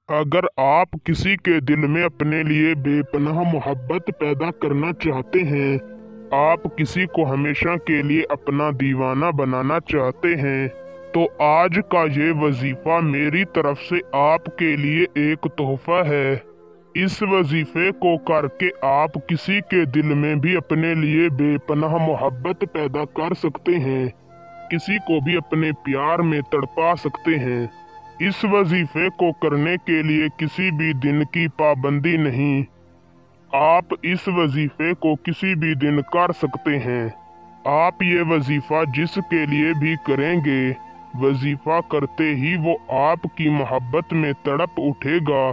अगर आप किसी के दिल में अपने लिए बेपनाह मोहब्बत पैदा करना चाहते हैं, आप किसी को हमेशा के लिए अपना दीवाना बनाना चाहते हैं, तो आज का ये वजीफा मेरी तरफ से आपके लिए एक तोहफा है। इस वजीफे को करके आप किसी के दिल में भी अपने लिए बेपनाह मोहब्बत पैदा कर सकते हैं, किसी को भी अपने प्यार में तड़पा सकते हैं। इस वजीफे को करने के लिए किसी भी दिन की पाबंदी नहीं, आप इस वजीफे को किसी भी दिन कर सकते हैं। आप ये वजीफा जिसके लिए भी करेंगे, वजीफा करते ही वो आपकी मोहब्बत में तड़प उठेगा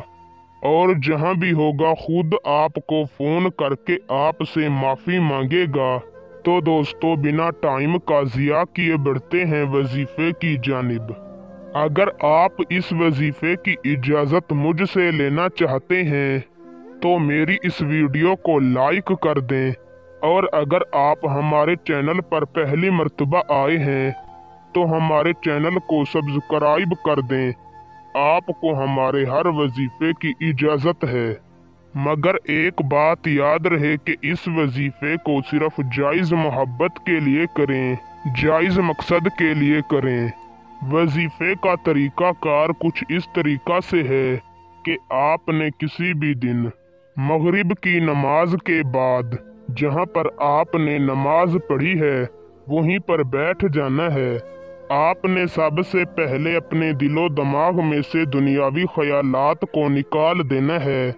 और जहां भी होगा खुद आपको फोन करके आपसे माफी मांगेगा। तो दोस्तों, बिना टाइम का ज़िया किए बढ़ते हैं वजीफे की जानिब। अगर आप इस वजीफे की इजाज़त मुझसे लेना चाहते हैं तो मेरी इस वीडियो को लाइक कर दें, और अगर आप हमारे चैनल पर पहली मर्तबा आए हैं तो हमारे चैनल को सब्सक्राइब कर दें। आपको हमारे हर वजीफे की इजाज़त है, मगर एक बात याद रहे कि इस वजीफे को सिर्फ जायज़ मोहब्बत के लिए करें, जायज़ मकसद के लिए करें। वजीफे का तरीका कार कुछ इस तरीका से है कि आपने किसी भी दिन मगरिब की नमाज के बाद जहां पर आपने नमाज पढ़ी है वहीं पर बैठ जाना है। आपने सबसे पहले अपने दिलो दिमाग में से दुनियावी ख्यालात को निकाल देना है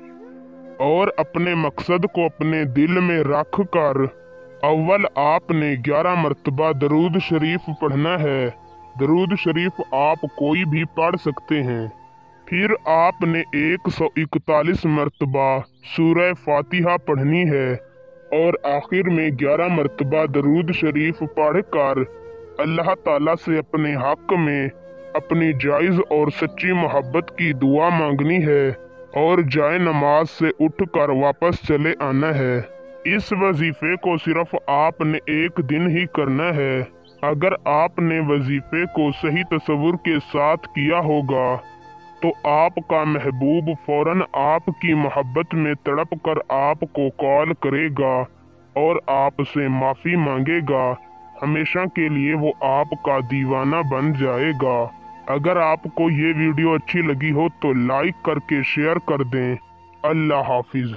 और अपने मकसद को अपने दिल में रख कर अव्वल आपने 11 मरतबा दरूद शरीफ पढ़ना है। दरूद शरीफ आप कोई भी पढ़ सकते हैं। फिर आपने 141 मरतबा सूरह फातिहा पढ़नी है और आखिर में 11 मरतबा दरूद शरीफ पढ़कर अल्लाह ताला से अपने हक में अपनी जायज़ और सच्ची मोहब्बत की दुआ मांगनी है और जाए नमाज से उठकर वापस चले आना है। इस वजीफे को सिर्फ आपने एक दिन ही करना है। अगर आपने वजीफे को सही तसव्वुर के साथ किया होगा तो आपका महबूब फौरन आपकी मोहब्बत में तड़प कर आपको कॉल करेगा और आपसे माफ़ी मांगेगा। हमेशा के लिए वो आपका दीवाना बन जाएगा। अगर आपको ये वीडियो अच्छी लगी हो तो लाइक करके शेयर कर दें। अल्लाह हाफिज़।